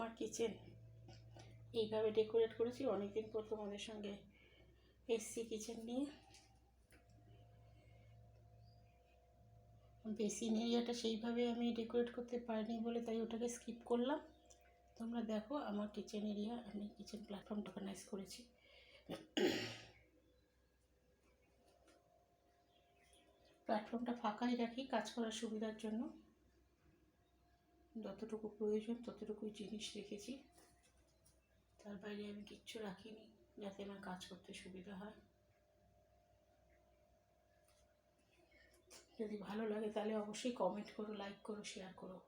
আমার কিচেন এইভাবে ডেকোরেট করেছি। অনেকদিন পর তোমাদের সঙ্গে এসছি কিচেন নিয়ে। বেসিন এরিয়াটা সেইভাবে আমি ডেকোরেট করতে পারিনি বলে তাই ওটাকে স্কিপ করলাম। তোমরা দেখো আমার কিচেন এরিয়া, আমি কিচেন প্ল্যাটফর্ম অর্গানাইজ করেছি। প্ল্যাটফর্মটা ফাঁকাই রাখি কাজ করার সুবিধার জন্য। যতটুকু প্রয়োজন ততটুকুই জিনিস রেখেছি, তার বাইরে আমি কিচ্ছু রাখিনি, যাতে আমার কাজ করতে সুবিধা হয়। যদি ভালো লাগে তাহলে অবশ্যই কমেন্ট করো, লাইক করো, শেয়ার করো।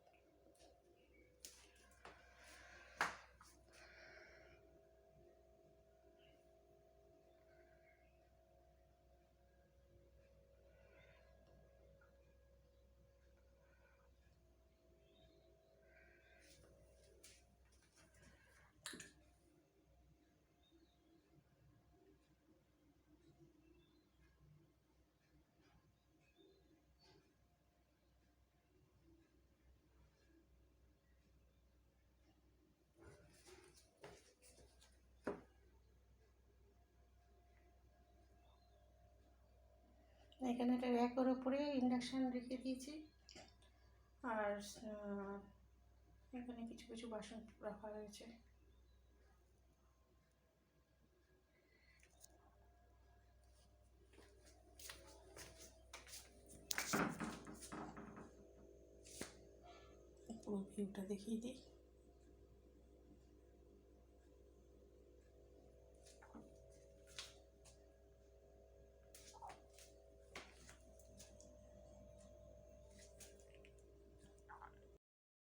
এখানে একটা র্যাকের ওপরে ইন্ডাকশান রেখে দিয়েছি, আর এখানে কিছু কিছু বাসন রাখা রয়েছে। পুরো ভিউটা দেখিয়ে দিই।